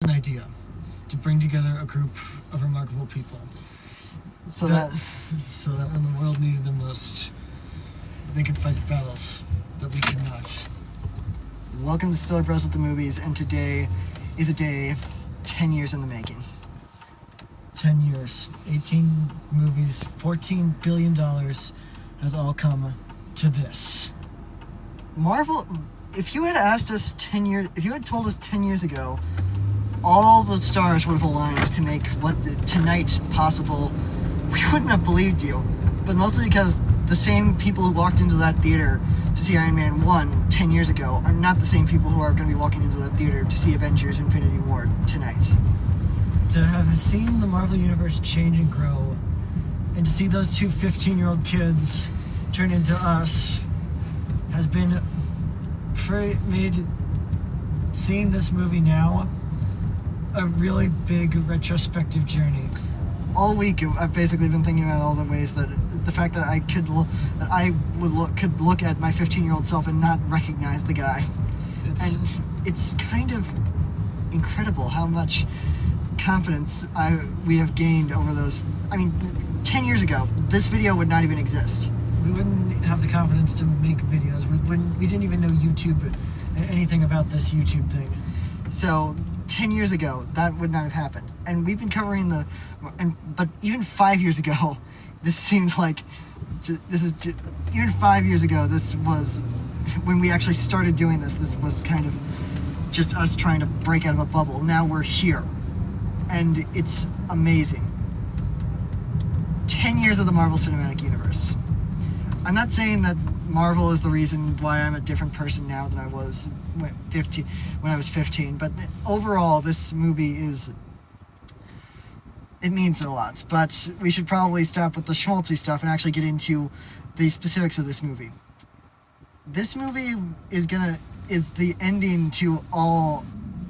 an idea to bring together a group of remarkable people. So that when the world needed them most, they could fight the battles that we could not. Welcome to StillerBros at the Movies, and today is a day 10 years in the making. 10 years, 18 movies, $14 billion has all come to this. Marvel, if you had asked us 10 years, if you had told us 10 years ago, all the stars would have aligned to make tonight possible, we wouldn't have believed you. But mostly because the same people who walked into that theater to see Iron Man 1 10 years ago are not the same people who are going to be walking into that theater to see Avengers Infinity War tonight. To have seen the Marvel Universe change and grow, and to see those two 15-year-old kids turn into us, has been made seeing this movie now a really big retrospective journey. All week, I've basically been thinking about all the ways that the fact that I could look at my 15-year-old self and not recognize the guy, and it's kind of incredible how much confidence we have gained over those. I mean, 10 years ago, this video would not even exist. We wouldn't have the confidence to make videos. We didn't even know YouTube, anything about this YouTube thing. So 10 years ago, that would not have happened. And we've been covering but even 5 years ago, this seems like, even 5 years ago, this was, when we actually started doing this was kind of just us trying to break out of a bubble. Now we're here. And it's amazing. 10 years of the Marvel Cinematic Universe. I'm not saying that Marvel is the reason why I'm a different person now than I was when I was 15, but overall, this movie it means a lot. But we should probably stop with the schmaltzy stuff and actually get into the specifics of this movie. This movie is the ending to all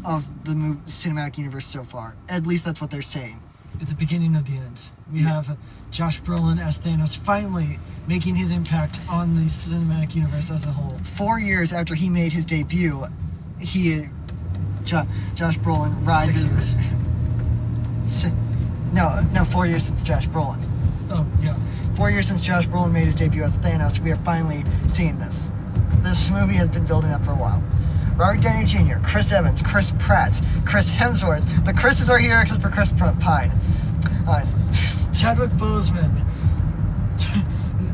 of the cinematic universe so far. At least that's what they're saying. It's the beginning of the end. We have Josh Brolin as Thanos finally making his impact on the cinematic universe as a whole. 4 years after he made his debut, Josh Brolin rises. 6 years. No, 4 years since Josh Brolin. Oh, yeah. 4 years since Josh Brolin made his debut as Thanos, we are finally seeing this. This movie has been building up for a while. Robert Downey Jr., Chris Evans, Chris Pratt, Chris Hemsworth. The Chris's are here except for Chris Pine. Chadwick Boseman,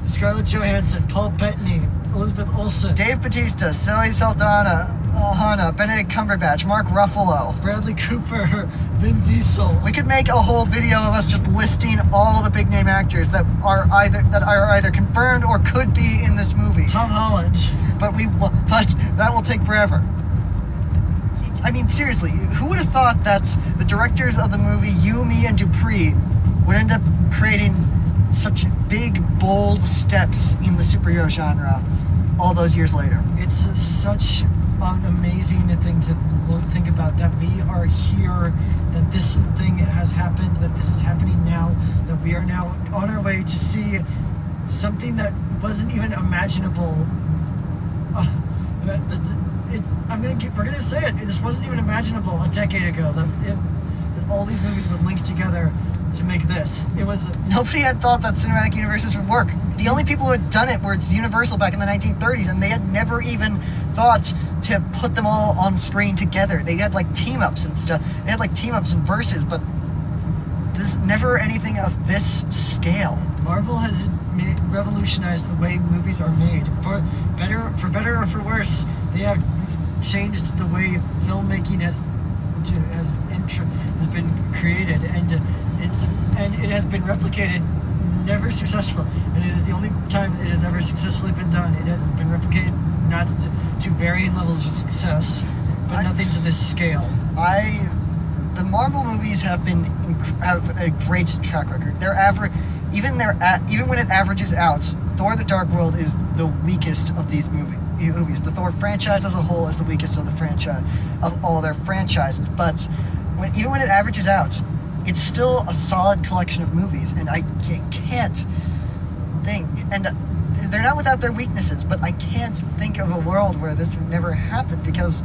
Scarlett Johansson, Paul Bettany, Elizabeth Olsen, Dave Bautista, Zoe Saldana, Hannah, Benedict Cumberbatch, Mark Ruffalo, Bradley Cooper, Vin Diesel. We could make a whole video of us just listing all the big name actors that are either confirmed or could be in this movie. Tom Holland. But that will take forever. I mean, seriously, who would have thought that the directors of the movie You, Me, and Dupree would end up creating such big, bold steps in the superhero genre all those years later? It's such an amazing thing to think about, that we are here, that this thing has happened, that this is happening now, that we are now on our way to see something that wasn't even imaginable. We're gonna say it. This wasn't even imaginable a decade ago. That all these movies would link together to make this. Nobody had thought that cinematic universes would work. The only people who had done it were Universal back in the 1930s, and they had never even thought to put them all on screen together. They had like team-ups and stuff. They had like team-ups and verses, but there's never anything of this scale. Marvel has revolutionized the way movies are made. For better or for worse, they have changed the way filmmaking has been created, and it has been replicated, never successful. And it is the only time it has ever successfully been done. It has been replicated not to varying levels of success, but nothing to this scale. The Marvel movies have a great track record. Even when it averages out, Thor: The Dark World is the weakest of these movies. The Thor franchise as a whole is the weakest of all their franchises. But even when it averages out, it's still a solid collection of movies. And I can't think, and they're not without their weaknesses, but I can't think of a world where this would never happen, because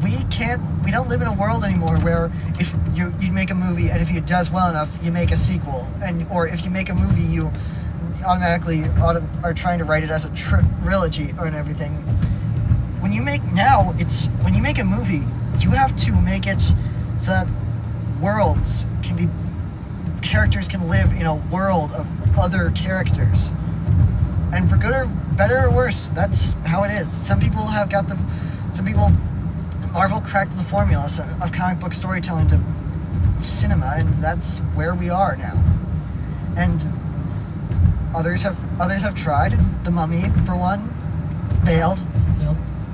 we don't live in a world anymore where if you make a movie and if it does well enough, you make a sequel, or if you make a movie, you automatically are trying to write it as a trilogy and everything. When you make a movie, you have to make it so that characters can live in a world of other characters. And for good or better or worse, that's how it is. Marvel cracked the formula of comic book storytelling to cinema, and that's where we are now. And others have tried. The Mummy, for one, failed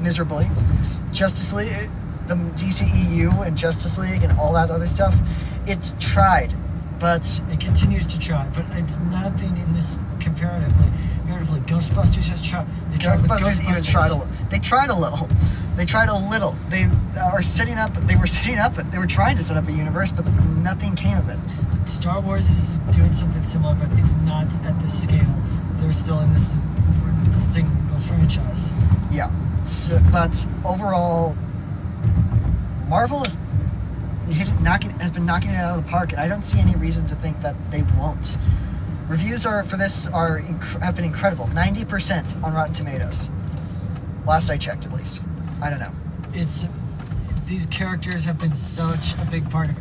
miserably. Justice League, the DCEU and Justice League and all that other stuff, it tried, but it continues to try. But it's nothing in this comparatively. Ghostbusters has tried. Ghostbusters even tried a little. They tried a little. They were trying to set up a universe, but nothing came of it. Star Wars is doing something similar, but it's not at this scale. They're still in this single franchise. Yeah. So, but overall, Marvel has been knocking it out of the park, and I don't see any reason to think that they won't. Reviews have been incredible. 90% on Rotten Tomatoes. Last I checked, at least. I don't know. These characters have been such a big part of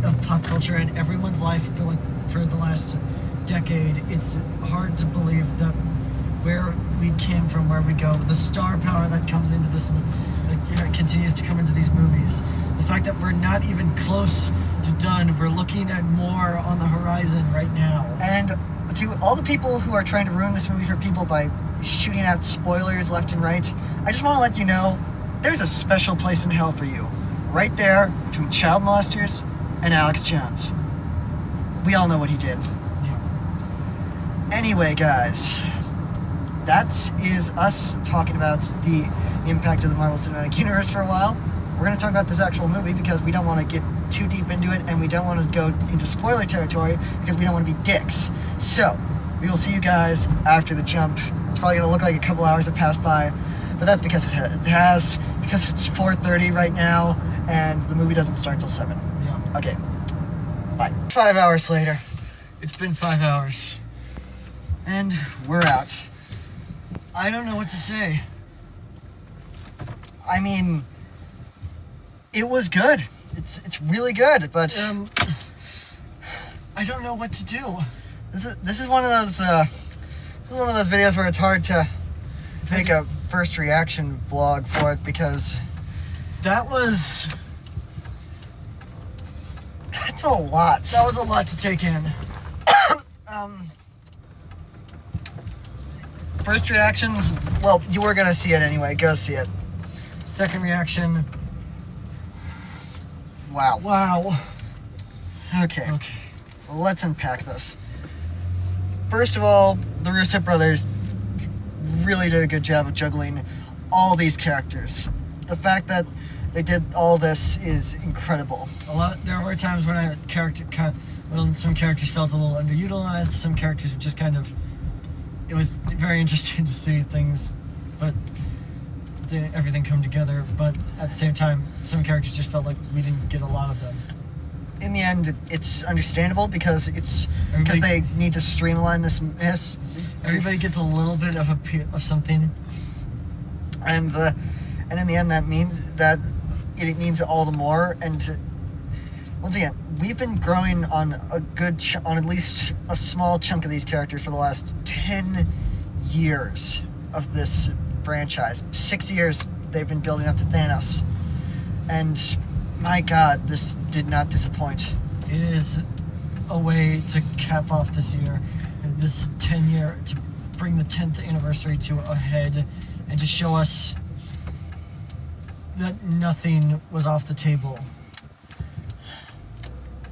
of pop culture and everyone's life for the last decade. It's hard to believe that where we came from, where we go, the star power that comes into this, continues to come into these movies. The fact that we're not even close to done, we're looking at more on the horizon right now. And to all the people who are trying to ruin this movie for people by shooting out spoilers left and right, I just want to let you know, there's a special place in hell for you. Right there, between child molesters and Alex Jones. We all know what he did. Yeah. Anyway, guys, that is us talking about the impact of the Marvel Cinematic Universe for a while. We're going to talk about this actual movie because we don't want to get too deep into it, and we don't want to go into spoiler territory because we don't want to be dicks. So, we will see you guys after the jump. It's probably going to look like a couple hours have passed by, but that's because it has, because it's 4:30 right now, and the movie doesn't start till 7. Yeah. Okay. Bye. 5 hours later. It's been 5 hours. And we're out. I don't know what to say. I mean, it was good. It's really good, but I don't know what to do. This is one of those videos where it's hard to make a first reaction vlog for it because that's a lot. That was a lot to take in. First reactions, well, you were gonna see it anyway. Go see it. Second reaction. Wow. Okay. Well, let's unpack this. First of all, the Russo brothers really did a good job of juggling all these characters. The fact that they did all this is incredible. There were times when some characters felt a little underutilized. Some characters were just it was very interesting to see things, but everything come together. But at the same time, some characters just felt like we didn't get a lot of them. In the end, it's understandable because they need to streamline this mess. Everybody gets a little bit of something, and in the end, that means that it means all the more. And once again, we've been growing on on at least a small chunk of these characters for the last 10 years of this franchise. 6 years they've been building up to Thanos, and my God, this did not disappoint. It is a way to cap off this year, this 10-year, to bring the 10th anniversary to a head, and to show us that nothing was off the table.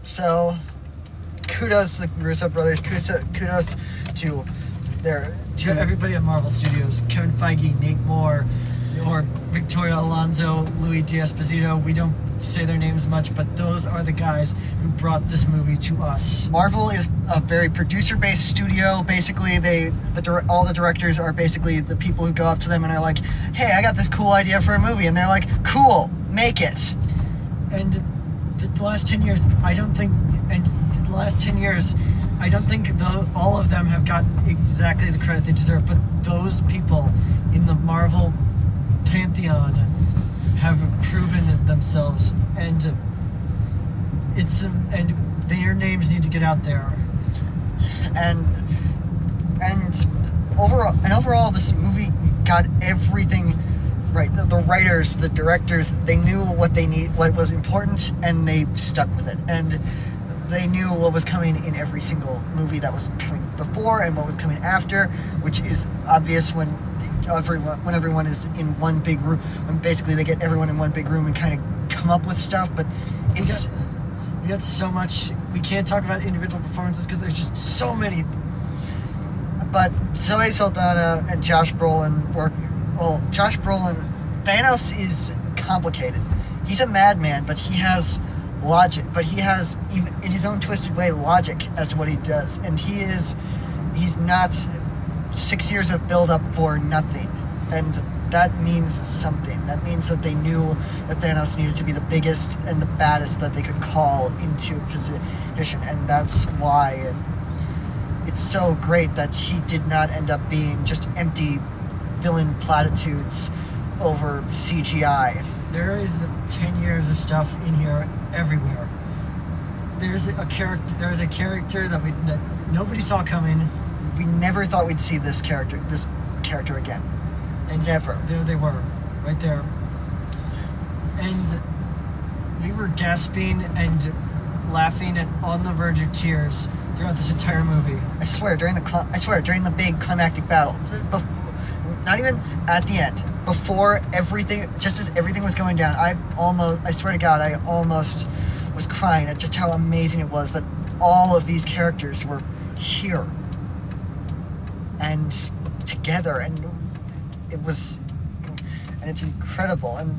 So, kudos to the Russo brothers. Kudos to everybody at Marvel Studios, Kevin Feige, Nate Moore, or Victoria Alonso, Louis D'Esposito. We don't say their names much, but those are the guys who brought this movie to us. Marvel is a very producer-based studio. Basically, all the directors are basically the people who go up to them and are like, "Hey, I got this cool idea for a movie," and they're like, "Cool, make it." And the last 10 years, I don't think all of them have gotten exactly the credit they deserve, but those people in the Marvel pantheon have proven themselves, and their names need to get out there. And overall, this movie got everything right. The writers, the directors, they knew what was important, and they stuck with it. And they knew what was coming in every single movie that was coming before and what was coming after, which is obvious when everyone is in one big room. When basically they get everyone in one big room and kind of come up with stuff. But we got so much. We can't talk about individual performances because there's just so many. But Zoe Saldana and Josh Brolin Josh Brolin, Thanos is complicated. He's a madman, but he has logic. But he has, even in his own twisted way, logic as to what he does. And he's not 6 years of build-up for nothing. And that means something. That means that they knew that Thanos needed to be the biggest and the baddest that they could call into a position. And that's why it's so great that he did not end up being just empty villain platitudes over CGI. There is 10 years of stuff in here everywhere. There's a character that nobody saw coming. We never thought we'd see this character again. And never. There they were, right there. And we were gasping and laughing and on the verge of tears throughout this entire movie. I swear, during the big climactic battle, not even at the end, before everything, just as everything was going down, I swear to God, I almost was crying at just how amazing it was that all of these characters were here and together, and it's incredible, and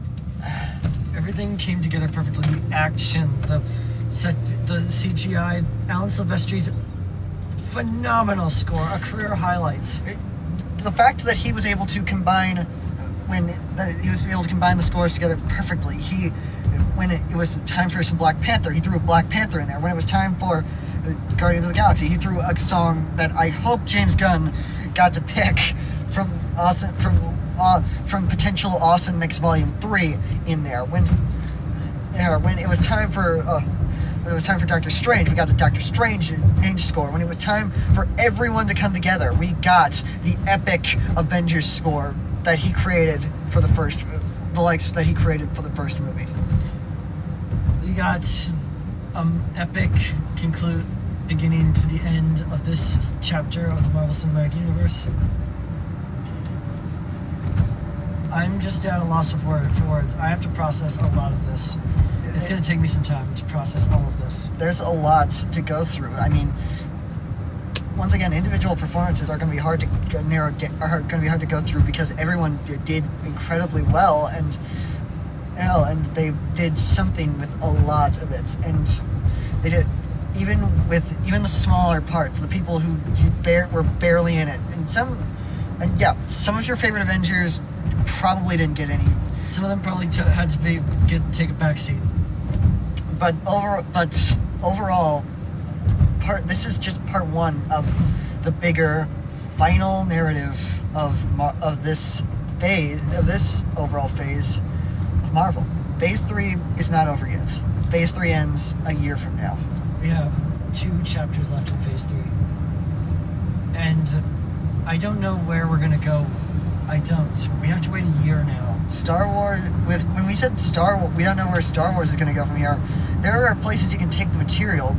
everything came together perfectly. The action, the CGI, Alan Silvestri's phenomenal score, a career highlights. The fact that he was able to combine the scores together perfectly. When it was time for some Black Panther, he threw Black Panther in there. When it was time for Guardians of the Galaxy, he threw a song that I hope James Gunn got to pick from potential Awesome Mix Volume 3 in there. When it was time for Doctor Strange, we got the Doctor Strange score. When it was time for everyone to come together, we got the epic Avengers score that he created for the first movie. We got epic beginning to the end of this chapter of the Marvel Cinematic Universe. I'm just at a loss for words. I have to process a lot of this. It's going to take me some time to process all of this. There's a lot to go through. I mean, once again, individual performances are going to be hard to go through because everyone did incredibly well, and they did something with a lot of it, and they did even the smaller parts, the people who were barely in it, and some of your favorite Avengers probably didn't get any. Some of them probably had to take a back seat. But overall, this is just part one of the bigger final narrative of this overall phase of Marvel. Phase 3 is not over yet. Phase 3 ends a year from now. We have 2 chapters left in Phase 3. And I don't know where we're gonna go. I don't. We have to wait a year now. Star Wars, when we said Star Wars, we don't know where Star Wars is going to go from here. There are places you can take the material.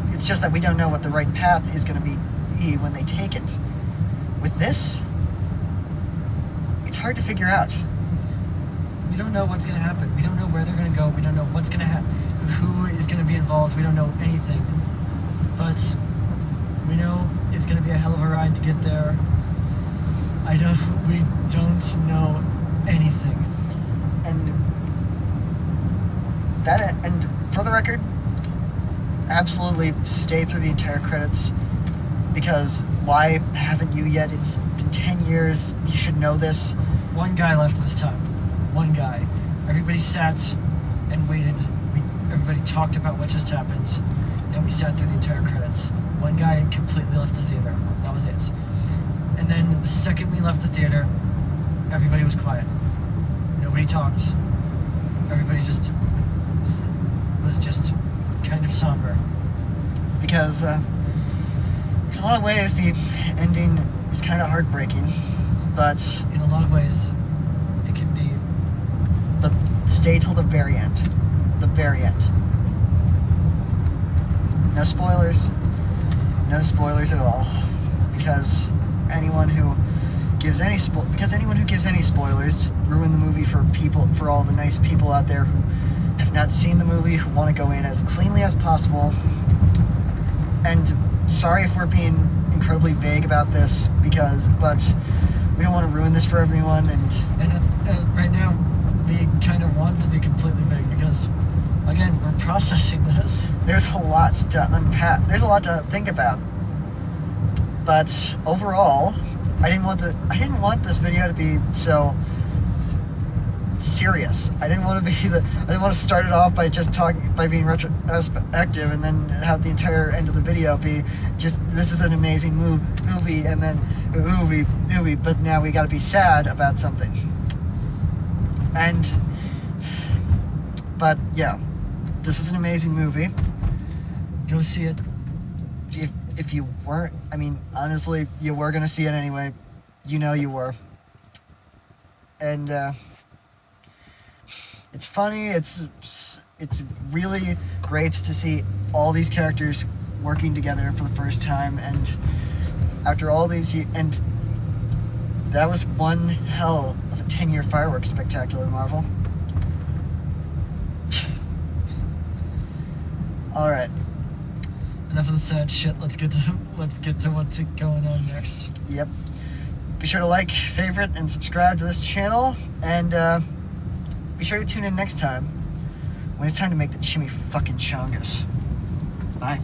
It's just that we don't know what the right path is going to be when they take it. With this, it's hard to figure out. We don't know what's going to happen. We don't know where they're going to go. We don't know what's going to happen. Who is going to be involved. We don't know anything. But we know it's going to be a hell of a ride to get there. We don't know anything. And for the record, absolutely stay through the entire credits, because why haven't you yet? It's been 10 years. You should know this. One guy left this time. One guy. Everybody sat and waited. Everybody talked about what just happened, and we sat through the entire credits. One guy completely left the theater. That was it. And then the second we left the theater, everybody was quiet. Nobody talked. Everybody just was just kind of somber. Because in a lot of ways, the ending is kind of heartbreaking, but in a lot of ways, it can be. But stay till the very end. The very end. No spoilers. No spoilers at all. Because anyone who gives any spoilers ruin the movie for all the nice people out there who have not seen the movie, who want to go in as cleanly as possible. And sorry if we're being incredibly vague about this, but we don't want to ruin this for everyone. And right now, we kind of want to be completely vague because, again, we're processing this. There's a lot to unpack. There's a lot to think about. But overall, I didn't want this video to be so serious. I didn't want to start it off by being retrospective and then have the entire end of the video be just, this is an amazing movie, and then movie, but now we got to be sad about something. But yeah, this is an amazing movie. Go see it. If you weren't, I mean, honestly, you were gonna see it anyway. You know you were. And it's funny. It's really great to see all these characters working together for the first time, and after all these years, and that was one hell of a 10-year fireworks spectacular, Marvel. All right. Enough of the sad shit. Let's get to what's going on next. Yep. Be sure to like, favorite, and subscribe to this channel, and be sure to tune in next time when it's time to make the Chimmy fucking Chongas. Bye.